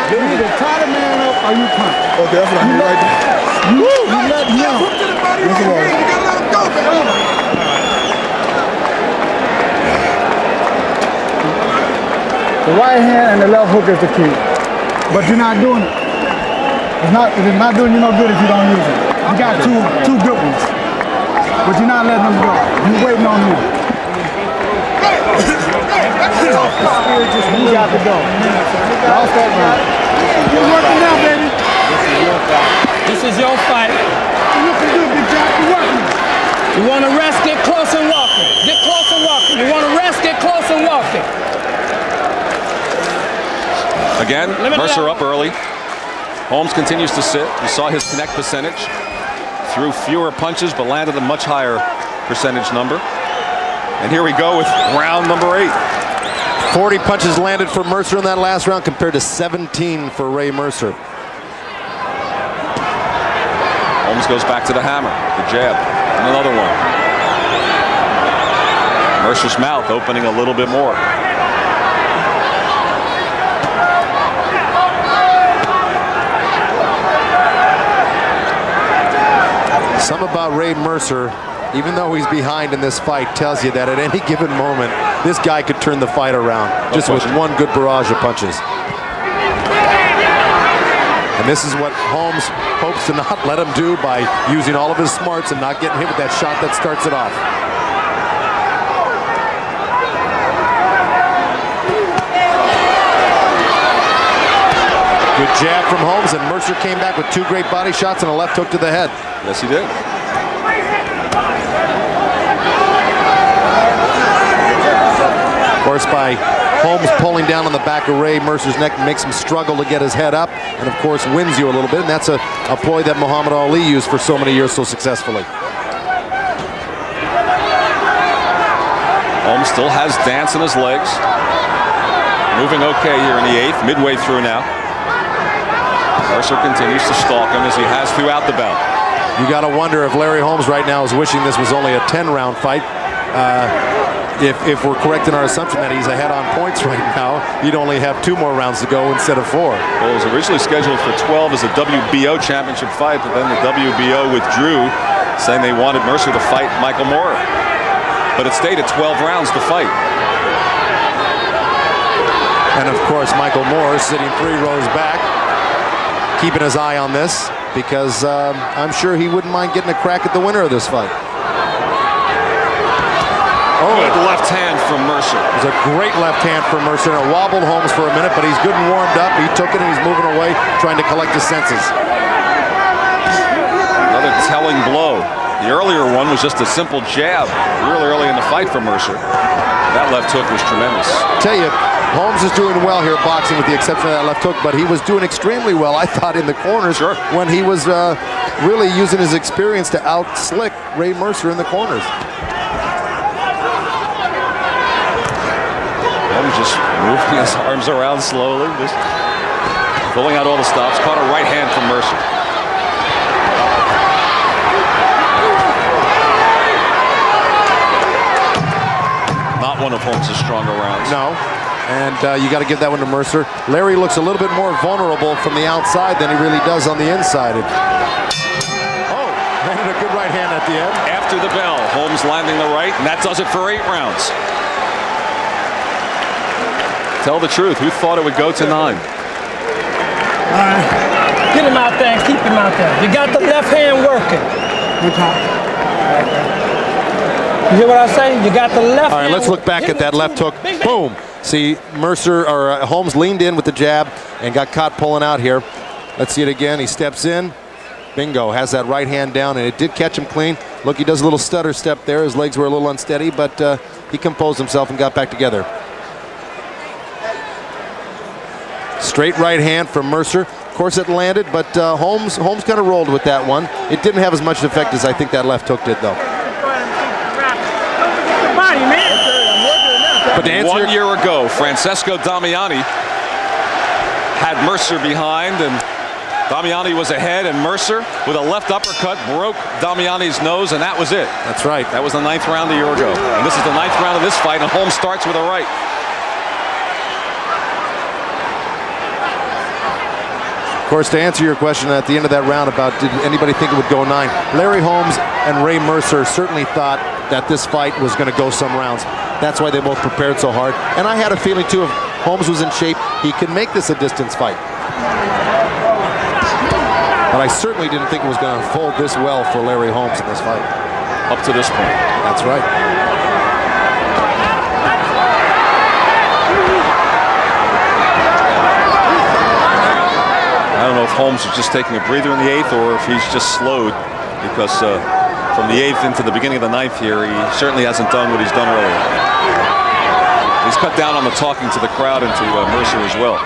You either tie the man up or you punch. Okay, that's what I mean right there. You let him know. The right hand and the left hook is the key. But you're not doing it. It's not doing you no good if you don't use it. You got two good ones. But you're not letting them go. You're waiting on him. You got to go. Lost that round. You're working now, baby. This is your fight. You're looking good, big Jack. You're working. You want to rest, get close and walking. Get close and walking. You want to rest, get close and walking. Again, Mercer up early. Holmes continues to sit. You saw his connect percentage. Threw fewer punches, but landed a much higher percentage number. And here we go with round number 8. 40 punches landed for Mercer in that last round compared to 17 for Ray Mercer. Holmes goes back to the hammer, the jab, and another one. Mercer's mouth opening a little bit more. Something about Ray Mercer, even though he's behind in this fight, tells you that at any given moment, this guy could turn the fight around just with one good barrage of punches. And this is what Holmes hopes to not let him do by using all of his smarts and not getting hit with that shot that starts it off. Good jab from Holmes, and Mercer came back with 2 great body shots and a left hook to the head. Yes, he did. Of course, by Holmes pulling down on the back of Ray Mercer's neck makes him struggle to get his head up, and of course wins you a little bit, and that's a ploy that Muhammad Ali used for so many years so successfully. Holmes still has dance in his legs. Moving okay here in the 8th, midway through now. Mercer continues to stalk him as he has throughout the bout. You got to wonder if Larry Holmes right now is wishing this was only a 10-round fight. If we're correct in our assumption that he's ahead on points right now, he'd only have 2 more rounds to go instead of 4. Well, it was originally scheduled for 12 as a WBO championship fight, but then the WBO withdrew, saying they wanted Mercer to fight Michael Moorer. But it stayed at 12 rounds to fight. And of course, Michael Moore sitting 3 rows back, keeping his eye on this, because I'm sure he wouldn't mind getting a crack at the winner of this fight. Good left hand from Mercer. It was a great left hand from Mercer, and it wobbled Holmes for a minute, but he's good and warmed up. He took it and he's moving away, trying to collect his senses. Another telling blow. The earlier one was just a simple jab, really early in the fight for Mercer. That left hook was tremendous. Tell you, Holmes is doing well here boxing with the exception of that left hook, but he was doing extremely well, I thought, in the corners when he was really using his experience to out-slick Ray Mercer in the corners. Holmes just moving his arms around slowly, just pulling out all the stops. Caught a right hand from Mercer. rounds as stronger rounds. No. And you got to give that one to Mercer. Larry looks a little bit more vulnerable from the outside than he really does on the inside. Oh, landed a good right hand at the end. After the bell, Holmes landing the right, and that does it for 8 rounds. Tell the truth, who thought it would go to 9? Get him out there and keep him out there. You got the left hand working. You hear what I say? You got the left hand. All right, let's look back at that left hook. Boom. See, Mercer or Holmes leaned in with the jab and got caught pulling out here. Let's see it again. He steps in. Bingo. Has that right hand down, and it did catch him clean. Look, he does a little stutter step there. His legs were a little unsteady, but he composed himself and got back together. Straight right hand from Mercer. Of course, it landed, but Holmes kind of rolled with that one. It didn't have as much effect as I think that left hook did, though. But to answer 1 year ago, Francesco Damiani had Mercer behind, and Damiani was ahead, and Mercer, with a left uppercut, broke Damiani's nose, and that was it. That's right. That was the 9th round a year ago. And this is the 9th round of this fight, and Holmes starts with a right. Of course, to answer your question at the end of that round about did anybody think it would go 9, Larry Holmes and Ray Mercer certainly thought that this fight was going to go some rounds. That's why they both prepared so hard. And I had a feeling, too, if Holmes was in shape, he could make this a distance fight. But I certainly didn't think it was going to unfold this well for Larry Holmes in this fight. Up to this point. That's right. I don't know if Holmes was just taking a breather in the 8th or if he's just slowed, because from the 8th into the beginning of the 9th here, he certainly hasn't done what he's done earlier. He's cut down on the talking to the crowd and to Mercer as well.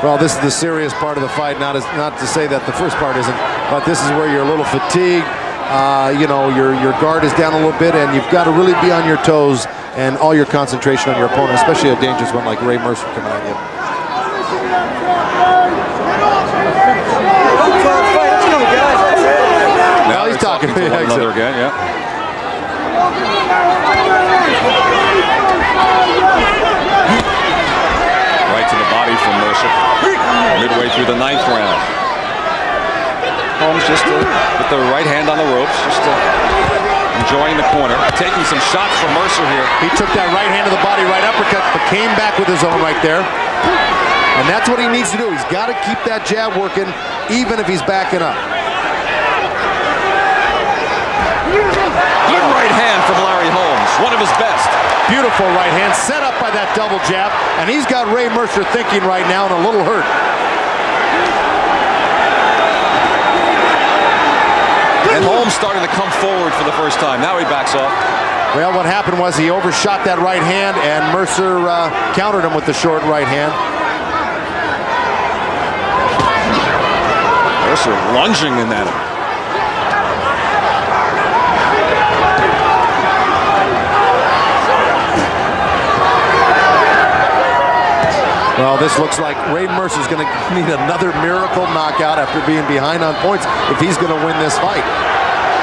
Well, this is the serious part of the fight, not to say that the first part isn't, but this is where you're a little fatigued. You know, your guard is down a little bit, and you've got to really be on your toes and all your concentration on your opponent, especially a dangerous one like Ray Mercer coming at you. Now he's talking to one another again, yeah. Right to the body from Mercer. Midway through the 9th round. Holmes just with the right hand on the ropes, just enjoying the corner. Taking some shots from Mercer here. He took that right hand to the body, right uppercut, but came back with his own right there. And that's what he needs to do. He's got to keep that jab working, even if he's backing up. Good right hand from Larry Holmes, one of his best. Beautiful right hand, set up by that double jab, and he's got Ray Mercer thinking right now and a little hurt. And Holmes starting to come forward for the first time. Now he backs off. Well, what happened was he overshot that right hand, and Mercer countered him with the short right hand. Mercer lunging in at him. Well, this looks like Ray Mercer's going to need another miracle knockout after being behind on points if he's going to win this fight.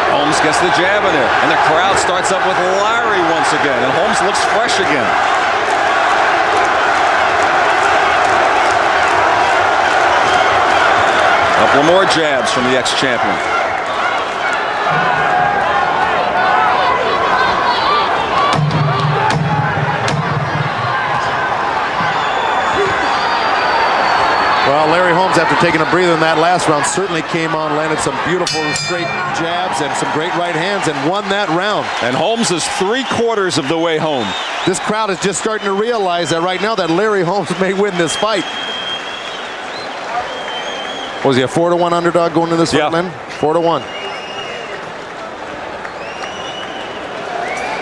Holmes gets the jab in there, and the crowd starts up with Larry once again, and Holmes looks fresh again. A couple more jabs from the ex-champion. Well, Larry Holmes, after taking a breather in that last round, certainly came on, landed some beautiful straight jabs and some great right hands, and won that round. And Holmes is 3/4 of the way home. This crowd is just starting to realize that right now that Larry Holmes may win this fight. Was he a 4-1 underdog going into this fight, Lynn? 4-1.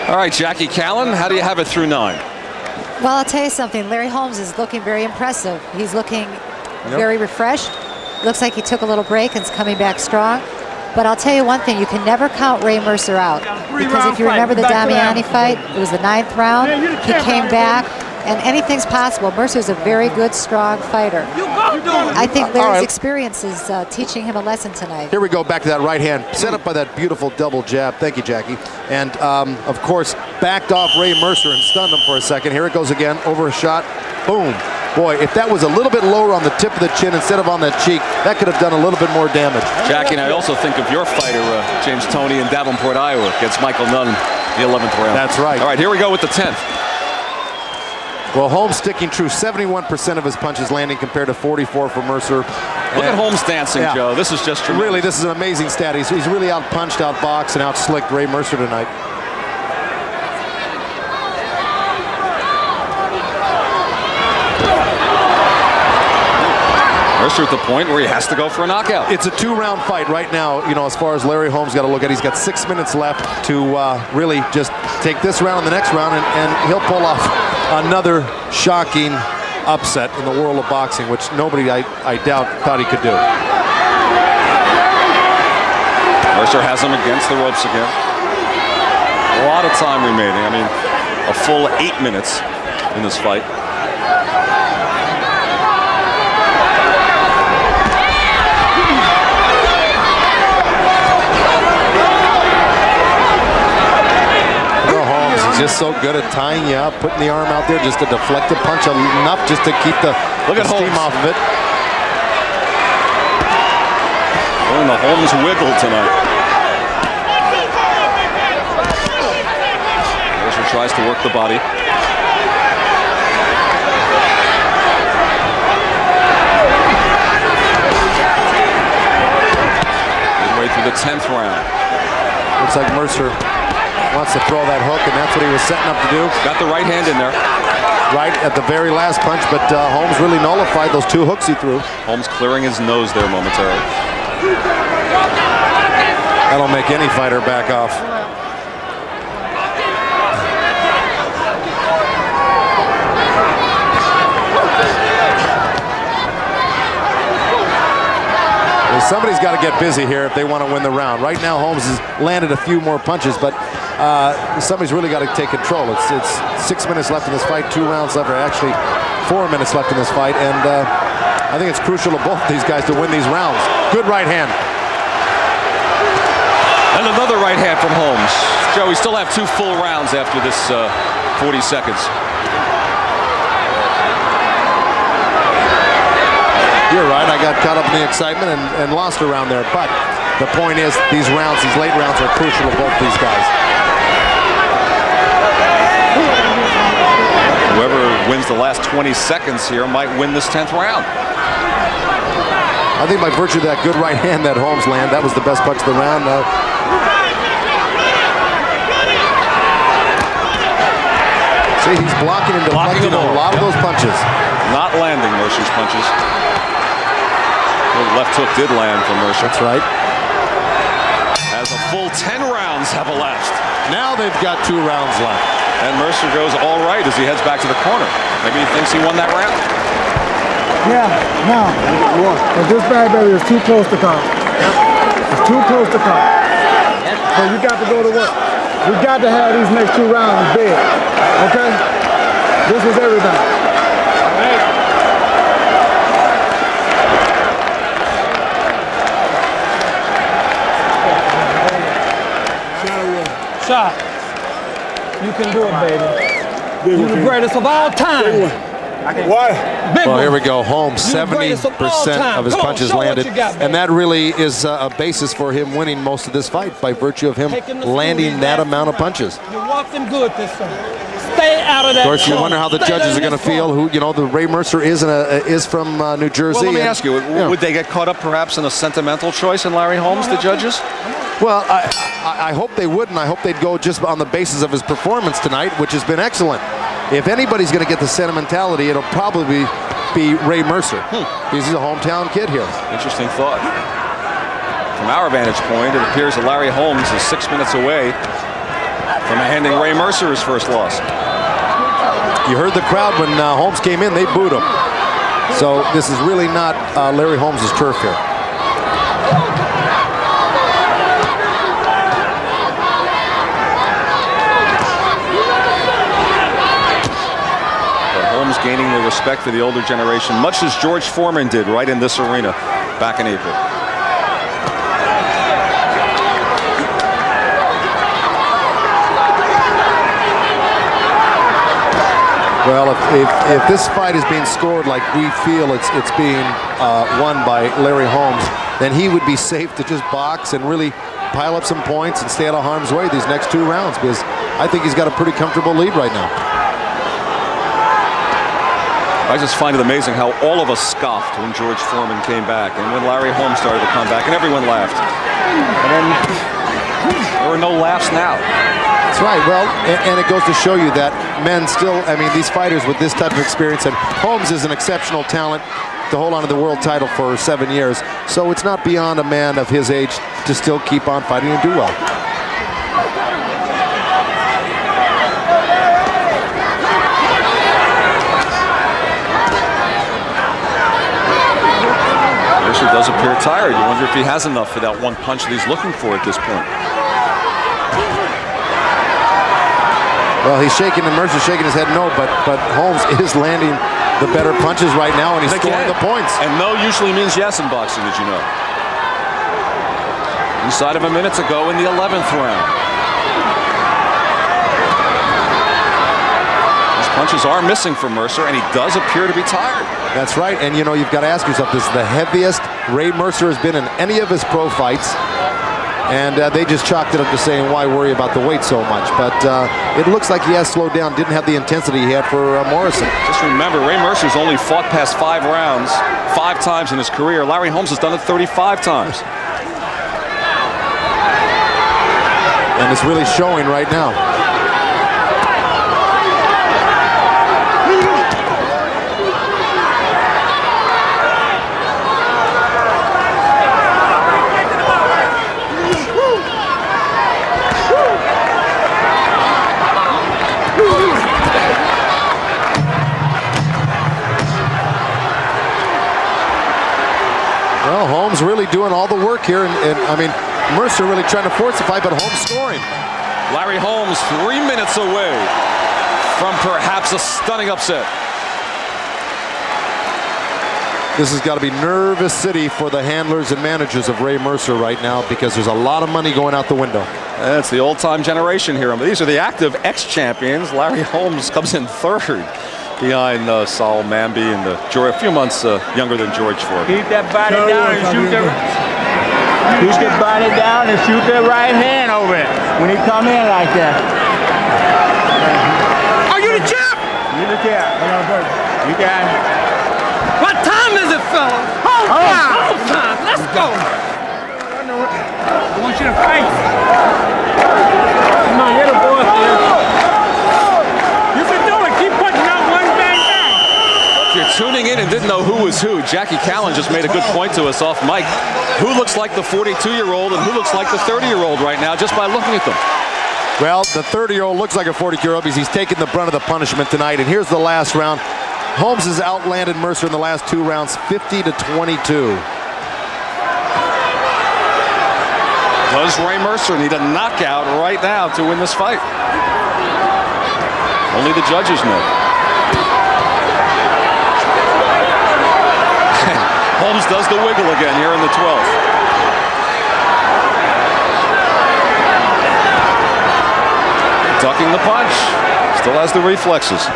All right, Jackie Callan, how do you have it through 9? Well, I'll tell you something. Larry Holmes is looking very impressive. He's looking very refreshed. Looks like he took a little break and is coming back strong. But I'll tell you one thing, you can never count Ray Mercer out. Because if you remember the Damiani fight, it was the 9th round. He came back and anything's possible. Mercer's a very good, strong fighter. I think Larry's experience is teaching him a lesson tonight. Here we go, back to that right hand, set up by that beautiful double jab. Thank you, Jackie. And, of course, backed off Ray Mercer and stunned him for a second. Here it goes again, over a shot, boom. Boy, if that was a little bit lower on the tip of the chin instead of on that cheek, that could have done a little bit more damage. Jackie, and I also think of your fighter, James Toney, in Davenport, Iowa, against Michael Nunn, the 11th round. That's right. All right, here we go with the 10th. Well, Holmes sticking true, 71% of his punches landing compared to 44 for Mercer. Look at Holmes dancing, Joe. This is just tremendous. Really, this is an amazing stat. He's really out-punched, out-boxed, and out-slicked Ray Mercer tonight. Mercer at the point where he has to go for a knockout. It's a 2-round fight right now. You know, as far as Larry Holmes got to look at, he's got 6 minutes left to really just take this round and the next round, and he'll pull off another shocking upset in the world of boxing, which nobody, I doubt, thought he could do. Mercer has him against the ropes again. A lot of time remaining. I mean, a full 8 minutes in this fight. Just so good at tying you up, putting the arm out there just to deflect the punch enough just to keep the steam off of it. Doing the Holmes wiggle tonight. Mercer tries to work the body. Midway through the 10th round. Looks like Mercer wants to throw that hook, and that's what he was setting up to do. Got the right hand in there. Right at the very last punch, but Holmes really nullified those 2 hooks he threw. Holmes clearing his nose there momentarily. That'll make any fighter back off. Somebody's got to get busy here if they want to win the round. Right now, Holmes has landed a few more punches, but somebody's really got to take control. It's 6 minutes left in this fight, 2 rounds left, or actually 4 minutes left in this fight, and I think it's crucial to both these guys to win these rounds. Good right hand. And another right hand from Holmes. Joe, we still have 2 full rounds after this 40 seconds. You're right, I got caught up in the excitement and lost a round there. But the point is, these rounds, these late rounds are crucial to both these guys. Whoever wins the last 20 seconds here might win this 10th round. I think by virtue of that good right hand that Holmes landed, that was the best punch of the round. See, he's blocking and deflecting a lot of those punches. Not landing Mercer's punches. The left hook did land for Mercer. That's right. As a full 10 rounds have elapsed. Now they've got 2 rounds left. And Mercer goes all right as he heads back to the corner. Maybe he thinks he won that round. Yeah, no. But this bad baby is too close to come. It's too close to come. So you got to go to work. We got to have these next 2 rounds big. Okay? This is everything. Shot. You can do it, baby. You're the greatest of all time. What? Well, here we go. Holmes, 70% of his punches landed. And that really is a basis for him winning most of this fight by virtue of him landing that amount of punches. You walked him good this time. Stay out of that. Of course, you wonder how the judges are going to feel. Who, you know, the Ray Mercer is from New Jersey. Well, let me ask you, would they get caught up perhaps in a sentimental choice in Larry Holmes, the judges? Well, I hope they wouldn't. I hope they'd go just on the basis of his performance tonight, which has been excellent. If anybody's going to get the sentimentality, it'll probably be Ray Mercer. He's a hometown kid here. Interesting thought. From our vantage point, it appears that Larry Holmes is 6 minutes away from handing Ray Mercer his first loss. You heard the crowd when Holmes came in, they booed him. So this is really not Larry Holmes' turf here. gaining the respect for the older generation, much as George Foreman did right in this arena back in April. Well, if this fight is being scored like we feel it's being won by Larry Holmes, then he would be safe to just box and really pile up some points and stay out of harm's way these next 2 rounds, because I think he's got a pretty comfortable lead right now. I just find it amazing how all of us scoffed when George Foreman came back and when Larry Holmes started to come back, and everyone laughed. And then there are no laughs now. That's right. Well, and it goes to show you that men still, I mean, these fighters with this type of experience, and Holmes is an exceptional talent to hold on to the world title for 7 years, so it's not beyond a man of his age to still keep on fighting and do well. Mercer does appear tired. You wonder if he has enough for that one punch that he's looking for at this point. Well, he's shaking, and Mercer's shaking his head no, but Holmes is landing the better punches right now, and he's scoring the points. And no usually means yes in boxing, as you know. Inside of a minute to go in the 11th round. His punches are missing for Mercer, and he does appear to be tired. That's right, and you know, you've got to ask yourself, this is the heaviest Ray Mercer has been in any of his pro fights. And they just chalked it up to saying, why worry about the weight so much? But it looks like he has slowed down, didn't have the intensity he had for Morrison. Just remember, Ray Mercer's only fought past 5 rounds 5 times in his career. Larry Holmes has done it 35 times. And it's really showing right now. Well, Holmes really doing all the work here, and I mean, Mercer really trying to force the fight, but Holmes scoring. Larry Holmes 3 minutes away from perhaps a stunning upset. This has got to be nervous city for the handlers and managers of Ray Mercer right now, because there's a lot of money going out the window. It's the old-time generation here. These are the active ex-champions. Larry Holmes comes in 3rd behind Saul Mamby and a few months younger than George Foreman. Keep that body down and shoot the... Keep the body down and shoot the right hand over it when he come in like that. Are you the champ? You the champ. You got it. What time is it, fella? Home time! Home time! Let's go! I want you to fight. Come on, you're the boy there. You can do it. Keep putting out one bang bang. If you're tuning in and didn't know who was who, Jackie Callan just made a good point to us off mic. Who looks like the 42-year-old and who looks like the 30-year-old right now just by looking at them? Well, the 30-year-old looks like a 40-year-old because he's taking the brunt of the punishment tonight. And here's the last round. Holmes has outlanded Mercer in the last 2 rounds, 50-22. Does Ray Mercer need a knockout right now to win this fight? Only the judges know. Holmes does the wiggle again here in the 12th. Ducking the punch. Still has the reflexes.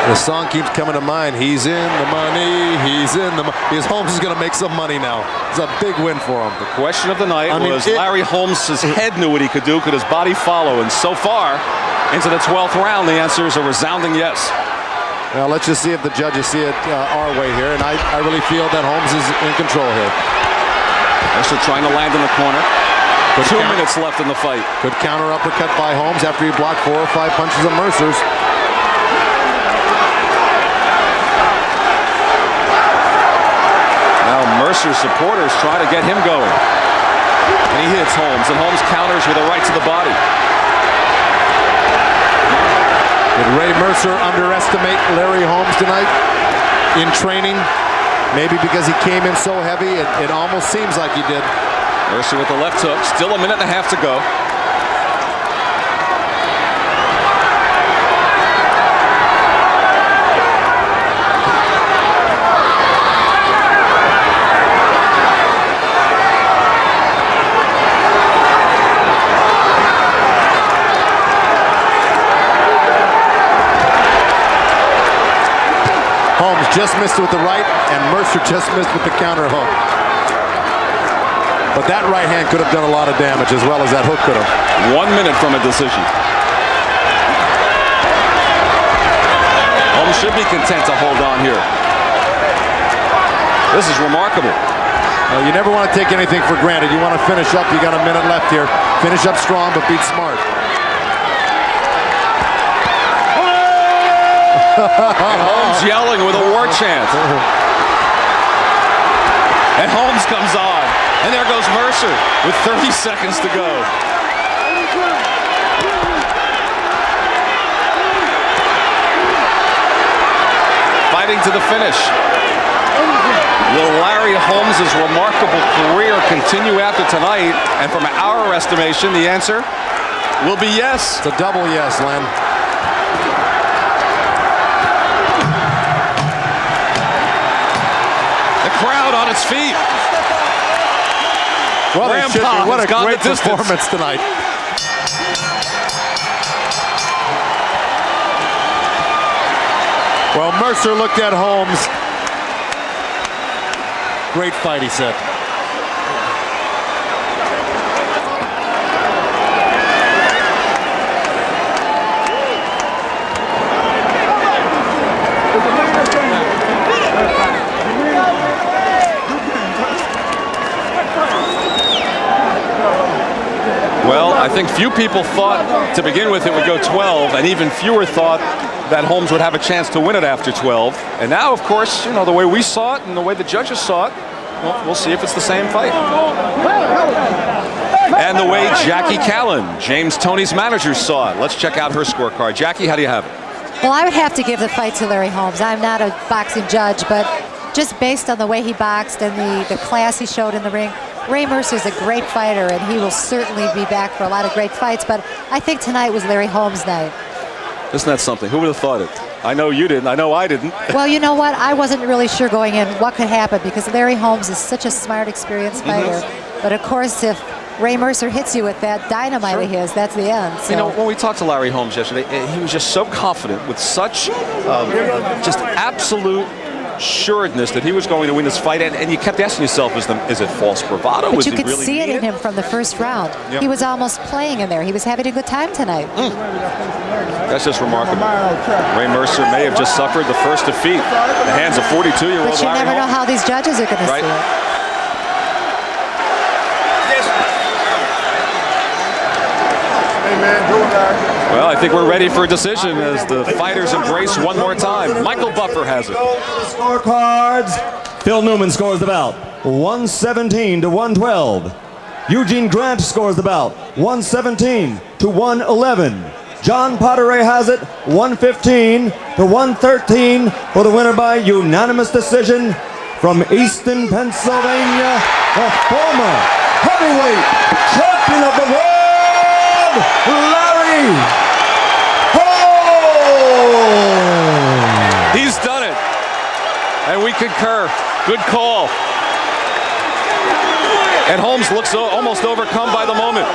The song keeps coming to mind. He's in the money. He's in the money. Because Holmes is going to make some money now. It's a big win for him. The question of the night was Larry Holmes' head knew what he could do. Could his body follow? And so far, into the 12th round, the answer is a resounding yes. Well, let's just see if the judges see it our way here. And I really feel that Holmes is in control here. Mercer trying to land in the corner. 2 minutes left in the fight. Good counter uppercut by Holmes after he blocked 4 or 5 punches of Mercer's. Now Mercer's supporters try to get him going. And he hits Holmes, and Holmes counters with a right to the body. Did Ray Mercer underestimate Larry Holmes tonight in training? Maybe because he came in so heavy, it almost seems like he did. Mercer with the left hook, still a minute and a half to go. just missed it with the right, and Mercer just missed with the counter hook. But that right hand could have done a lot of damage as well as that hook could have. 1 minute from a decision. Holmes should be content to hold on here. This is remarkable. You never want to take anything for granted. You want to finish up. You got a minute left here. Finish up strong, but beat smart. And Holmes yelling with a war chant. And Holmes comes on. And there goes Mercer with 30 seconds to go. Fighting to the finish. Will Larry Holmes' remarkable career continue after tonight? And from our estimation, the answer will be yes. It's a double yes, Len. The crowd on its feet. Well, what a great distance. performance tonight. Well, Mercer looked at Holmes. Great fight, he said. Well, I think few people thought to begin with it would go 12, and even fewer thought that Holmes would have a chance to win it after 12. And now, of course, you know, the way we saw it and the way the judges saw it, well, we'll see if it's the same fight. And the way Jackie Callan, James Toney's manager, saw it. Let's check out her scorecard. Jackie, how do you have it? Well, I would have to give the fight to Larry Holmes. I'm not a boxing judge, but just based on the way he boxed and the class he showed in the ring, Ray Mercer is a great fighter, and he will certainly be back for a lot of great fights, but I think tonight was Larry Holmes' night. Isn't that something? Who would have thought it? I know you didn't. I know I didn't. Well, you know what? I wasn't really sure going in what could happen because Larry Holmes is such a smart, experienced fighter. But of course, if Ray Mercer hits you with that dynamite of his, that's the end. So. You know, when we talked to Larry Holmes yesterday, he was just so confident with such just absolute assuredness that he was going to win this fight, and you kept asking yourself, is it false bravado? But was you he could really see it in him from the first round. Yep. He was almost playing in there. He was having a good time tonight. That's just remarkable. Ray Mercer may have just suffered the first defeat at the hands of 42-year-old But you Larry never know Holmes. how these judges are going to Right. see it. Well, I think we're ready for a decision as the fighters embrace one more time. Michael Buffer has it. Scorecards. Phil Newman scores the bout 117 to 112. Eugene Grant scores the bout 117 to 111. John Poturaj has it 115 to 113 for the winner by unanimous decision from Easton, Pennsylvania, the former heavyweight champion of the world, Larry Holmes. He's done it, and we concur. Good call. And Holmes looks almost overcome by the moment.